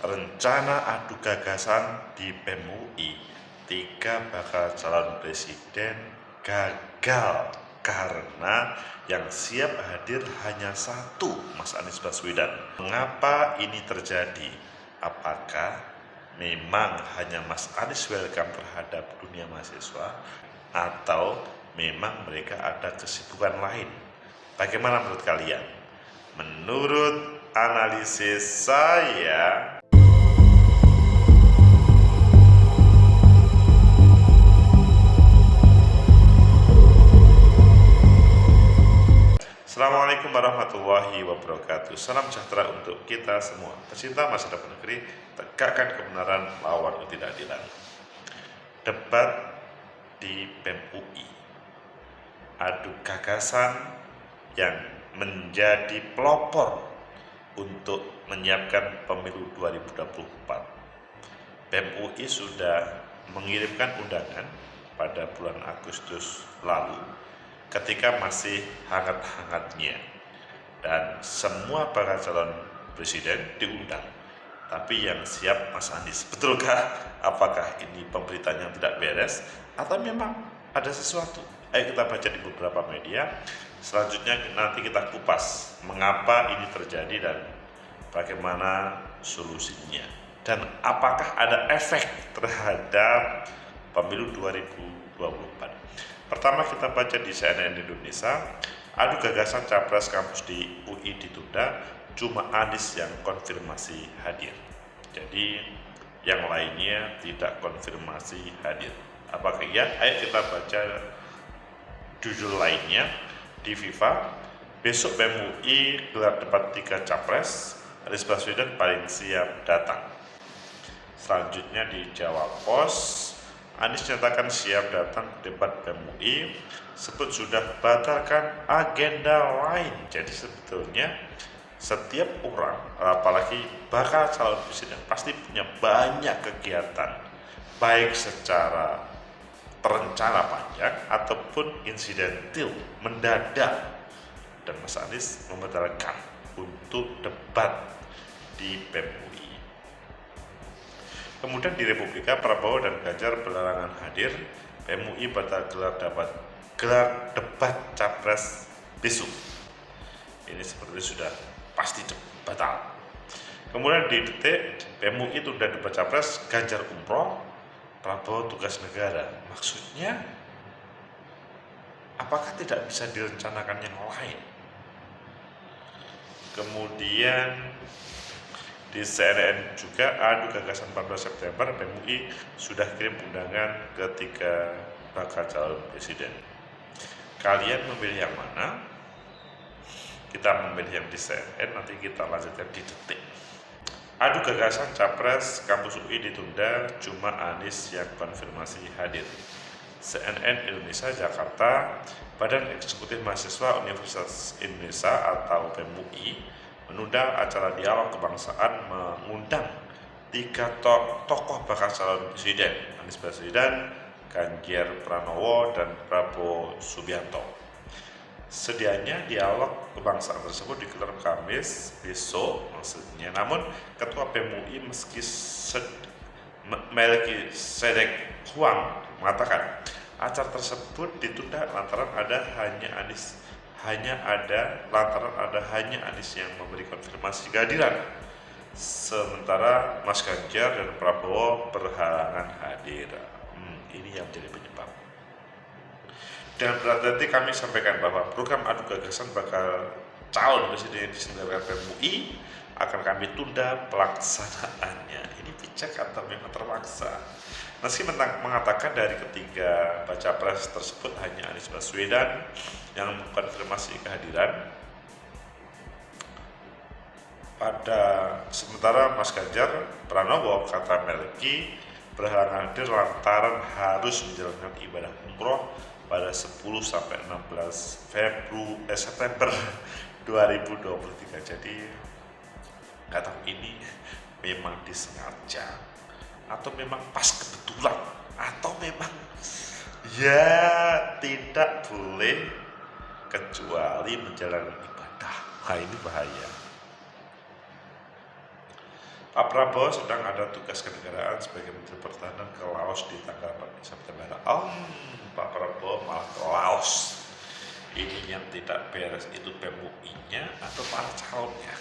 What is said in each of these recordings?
rencana adu gagasan di BEM UI, 3 bakal calon presiden gagal karena yang siap hadir hanya satu, Mas Anies Baswedan. Mengapa ini terjadi? Apakah memang hanya Mas Anies welcome terhadap dunia mahasiswa, atau memang mereka ada kesibukan lain? Bagaimana menurut kalian? Menurut analisis saya, Assalamualaikum warahmatullahi wabarakatuh. Salam sejahtera untuk kita semua. Pecinta masa depan negeri, tegakkan kebenaran, lawan ketidakadilan. Debat di BEM UI, adu gagasan yang menjadi pelopor untuk menyiapkan pemilu 2024. BEM UI sudah mengirimkan undangan pada bulan Agustus lalu ketika masih hangat-hangatnya, dan semua para calon presiden diundang, tapi yang siap Mas Anies. Betulkah? Apakah ini pemberitaannya tidak beres atau memang ada sesuatu? Ayo kita baca di beberapa media. Selanjutnya nanti kita kupas mengapa ini terjadi dan bagaimana solusinya, dan apakah ada efek terhadap pemilu 2024. Pertama, kita baca di CNN Indonesia, adu gagasan capres kampus di UI ditunda, cuma Anies yang konfirmasi hadir. Jadi yang lainnya tidak konfirmasi hadir. Apakah iya? Ayo kita baca judul lainnya di Viva. Besok BEM UI gelar debat 3 capres, Anies Baswedan paling siap datang. Selanjutnya di Jawa Pos, Anies nyatakan siap datang debat BEM UI, sebut sudah batalkan agenda lain. Jadi sebetulnya setiap orang, apalagi bakal calon presiden, pasti punya banyak kegiatan, baik secara terencana panjang ataupun insidentil, mendadak. Dan Mas Anies membatalkan untuk debat di BEM UI. Kemudian di Republika, Prabowo dan Ganjar berlarangan hadir, BEM UI batal gelar debat capres besok. Ini sepertinya sudah pasti batal. Kemudian di Detik, BEM UI tunda debat capres, Ganjar umroh, Prabowo tugas negara. Maksudnya, apakah tidak bisa direncanakan yang lain? Kemudian di CNN juga, adu gagasan 14 September, BEM UI sudah kirim undangan ke 3 bakal calon presiden. Kalian memilih yang mana? Kita memilih yang di CNN, nanti kita lanjutkan di Detik. Adu gagasan capres kampus UI ditunda, cuma Anies yang konfirmasi hadir. CNN Indonesia Jakarta, Badan Eksekutif Mahasiswa Universitas Indonesia atau BEM UI menunda acara dialog kebangsaan, mengundang 3 tokoh bakal calon presiden, Anies Baswedan, Ganjar Pranowo, dan Prabowo Subianto. Sedianya dialog kebangsaan tersebut digelar Kamis besok maksudnya, namun Ketua BEM UI Melkisedek Huang mengatakan acara tersebut ditunda lantaran hanya Anies yang memberi konfirmasi kehadiran, sementara Mas Ganjar dan Prabowo berhalangan hadir. Ini yang menjadi penyebab. Dan berarti kami sampaikan bahwa program adu gagasan bakal calon presiden yang diselenggarakan BEM UI akan kami tunda pelaksanaannya. Ini bijak atau memang terpaksa? Meski mengatakan dari ketiga baca pres tersebut hanya Anies Baswedan yang mengkonfirmasi kehadiran, sementara Mas Ganjar Pranowo, kata Melki, berhalangan hadir lantaran harus menjalankan ibadah umroh pada 10-16 September 2023. Jadi nggak tahu ini memang disengaja atau memang pas kebetulan, atau memang ya tidak boleh kecuali menjalankan ibadah. Nah, ini bahaya. Pak Prabowo sedang ada tugas kenegaraan sebagai Menteri Pertahanan ke Laos di tanggal 14 September. Pak Prabowo malah ke Laos. Ini yang tidak beres itu PMUI-nya atau para calonnya.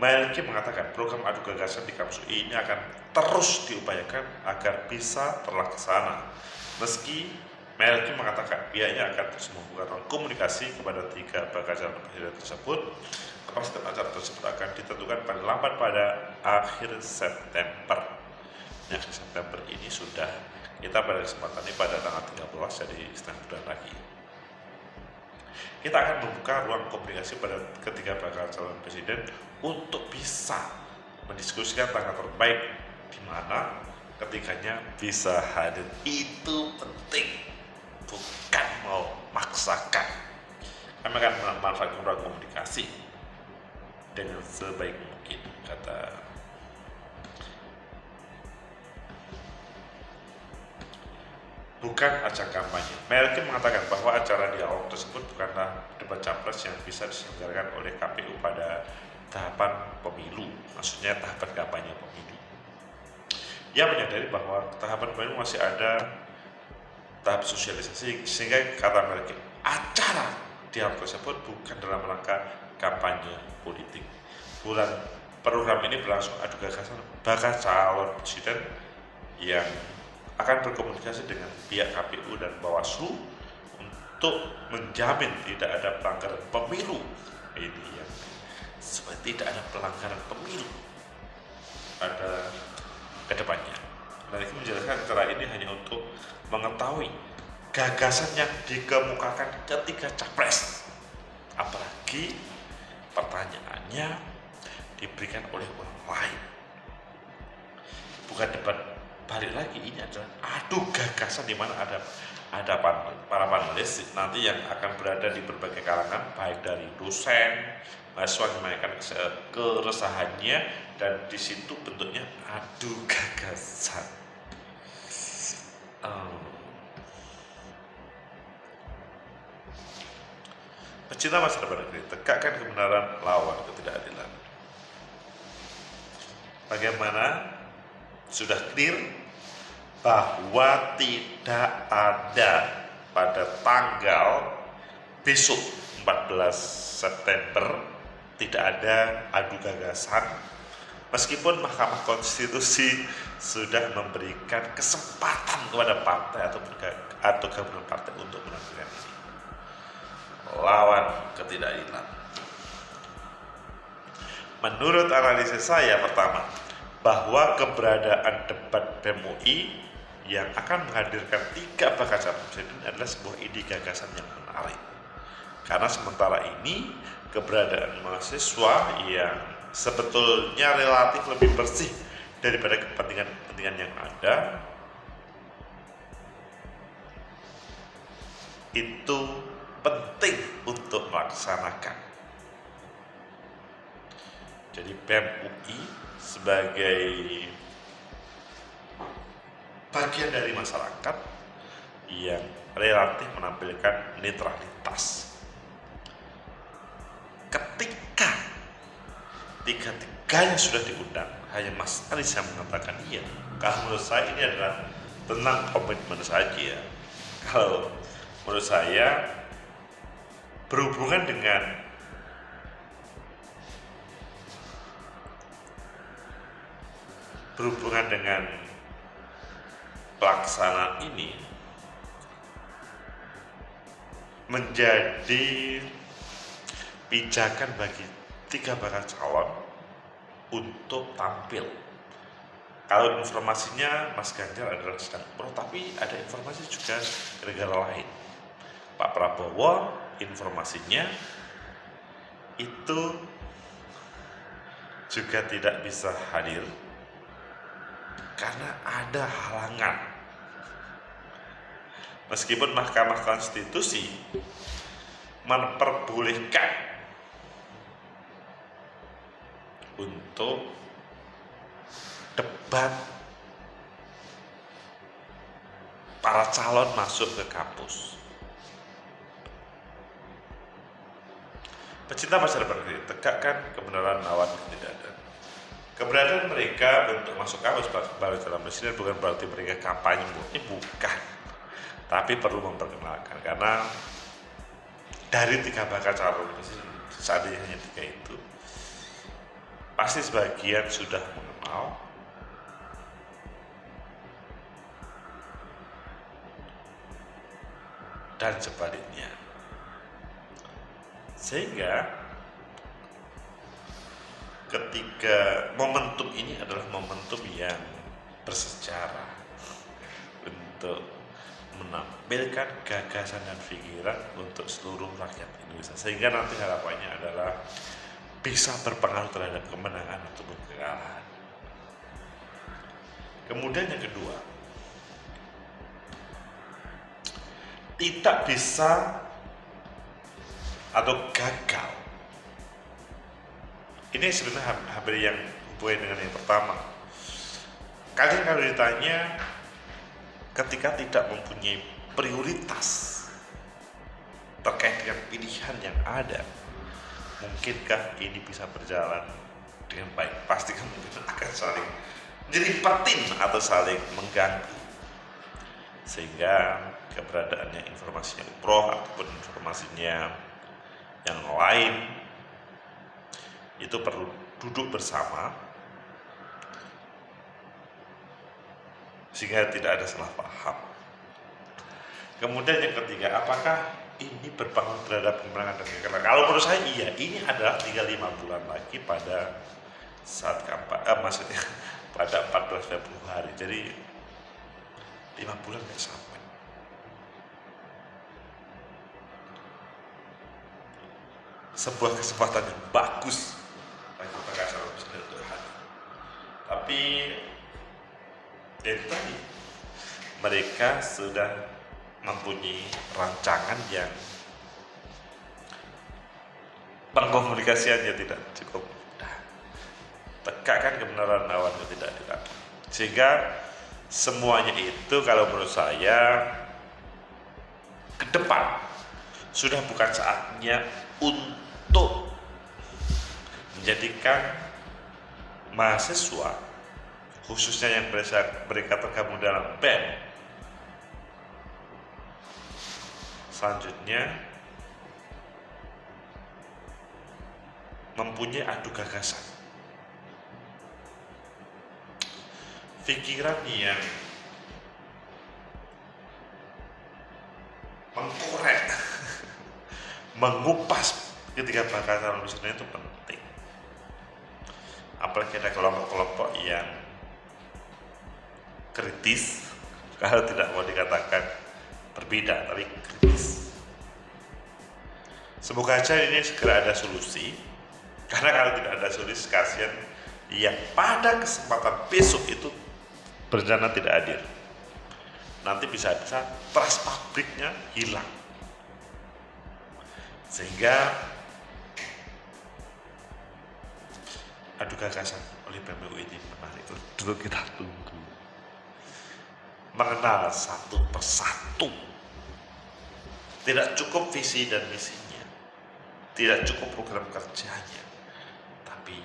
Melki mengatakan program adu gagasan di kampus UI ini akan terus diupayakan agar bisa terlaksana. Meski Melki mengatakan pihaknya akan terus membuka komunikasi kepada 3 bakal calon presiden tersebut. Kepastian acara tersebut akan ditentukan paling lambat pada akhir September. Akhir September ini sudah kita pada kesempatan ini pada tanggal 13, jadi setengah bulan lagi. Kita akan membuka ruang komunikasi pada ketiga bakal calon presiden untuk bisa mendiskusikan tanggal terbaik di mana ketiganya bisa hadir. Itu penting, bukan mau maksakan. Kami akan memanfaatkan ruang komunikasi dengan sebaik mungkin, kata bukan ajang kampanye. Melki mengatakan bahwa acara dialog tersebut bukanlah debat capres yang bisa diselenggarakan oleh KPU pada tahapan pemilu, maksudnya tahapan kampanye pemilu. Ia menyadari bahwa tahapan pemilu masih ada tahap sosialisasi, sehingga kata Melki, acara dialog tersebut bukan dalam rangka kampanye politik. Program ini berlangsung adu gagasan bakal calon presiden yang akan berkomunikasi dengan pihak KPU dan Bawaslu untuk menjamin tidak ada pelanggaran pemilu. Ini yang supaya tidak ada pelanggaran pemilu pada kedepannya. Mereka menjelaskan acara ini hanya untuk mengetahui gagasan yang dikemukakan ketika capres, apalagi pertanyaannya diberikan oleh orang lain, bukan debat balik lagi. Ini adalah adu gagasan di mana ada para panelis nanti yang akan berada di berbagai kalangan, baik dari dosen, mahasiswa yang menyampaikan keresahannya, dan di situ bentuknya adu gagasan. Pecinta masa depan negeri, tegakkan kebenaran, lawan ketidakadilan. Bagaimana? Sudah clear bahwa tidak ada pada tanggal besok 14 September tidak ada adu gagasan, meskipun Mahkamah Konstitusi sudah memberikan kesempatan kepada partai atau gabungan partai untuk melakukan ini. Lawan ketidakadilan. Menurut analisis saya, pertama, bahwa keberadaan debat PMUI yang akan menghadirkan 3 bakal calon presiden adalah sebuah ide gagasan yang menarik. Karena sementara ini keberadaan mahasiswa yang sebetulnya relatif lebih bersih daripada kepentingan yang ada itu penting untuk melaksanakan. Jadi PMUI sebagai bagian dari masyarakat yang relatif menampilkan netralitas. Ketika tiga-tiganya sudah diundang, hanya Mas Anies yang mengatakan iya. Kalau menurut saya ini adalah tentang komitmen saja. Kalau menurut saya berhubungan dengan pelaksanaan ini menjadi pijakan bagi 3 bakal calon untuk tampil. Kalau informasinya Mas Ganjar adalah sedang umroh, tapi ada informasi juga negara lain. Pak Prabowo informasinya itu juga tidak bisa hadir karena ada halangan. Meskipun Mahkamah Konstitusi memperbolehkan untuk debat para calon masuk ke kampus. Pecinta masa depan negeri, tegakkan kebenaran, lawan ketidakadilan. Keberadaan mereka untuk masuk kampus baru calon presiden bukan berarti mereka kampanye murni, bukan. Tapi perlu memperkenalkan, karena dari 3 bakal calon presiden saat ini hanya 3 itu, pasti sebagian sudah mengenal dan sebaliknya, sehingga ketika momentum ini adalah momentum yang bersejarah untuk menampilkan gagasan dan pikiran untuk seluruh rakyat Indonesia, sehingga nanti harapannya adalah bisa berpengaruh terhadap kemenangan ataupun kekalahan. Kemudian yang kedua, tidak bisa atau gagal. Ini sebenarnya hampir yang hubungan dengan yang pertama. Kalian kalau ditanya ketika tidak mempunyai prioritas terkait dengan pilihan yang ada, mungkinkah ini bisa berjalan dengan baik? Pasti kan mungkin akan saling nyeripetin atau saling mengganggu, sehingga keberadaannya informasinya umroh ataupun informasinya yang lain itu perlu duduk bersama sehingga tidak ada salah paham. Kemudian yang ketiga, apakah ini berpengaruh terhadap kemenangan dan kekalahan? Kalau menurut saya iya, ini adalah tinggal 5 bulan lagi pada saat kampanye, maksudnya pada 14 Februari. Jadi 5 bulan nggak sampai. Sebuah kesempatan yang bagus bagi bakal calon presiden untuk hadir. Tapi itu tadi, mereka sudah mempunyai rancangan yang pengkomunikasiannya tidak cukup mudah. Tegakkan kebenaran lawan ketidakadilan. Sehingga semuanya itu kalau menurut saya ke depan sudah bukan saatnya untuk menjadikan mahasiswa, khususnya yang mereka tergabung dalam BEM, selanjutnya mempunyai adu gagasan, pikiran yang mengkorek, mengupas ketika bakal calon presiden itu penting. Apalagi ada kelompok-kelompok yang kritis, kalau tidak mau dikatakan berbeda, tapi kritis. Semoga aja ini segera ada solusi, karena kalau tidak ada solusi, kasihan yang pada kesempatan besok itu berencana tidak hadir. Nanti bisa-bisa trust publiknya hilang, sehingga adu gagasan oleh PMUI ini menarik untuk kita tunggu. Mengenal satu persatu, tidak cukup visi dan misinya, tidak cukup program kerjanya, tapi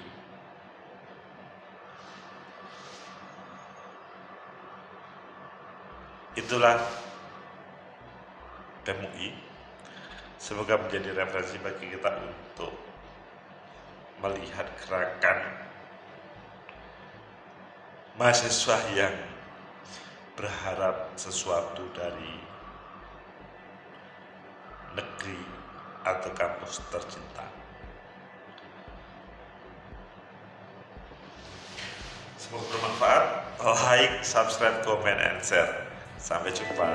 itulah PMUI. Semoga menjadi referensi bagi kita untuk melihat gerakan mahasiswa yang berharap sesuatu dari negeri atau kampus tercinta. Semoga bermanfaat. Like, subscribe, comment, and share. Sampai jumpa.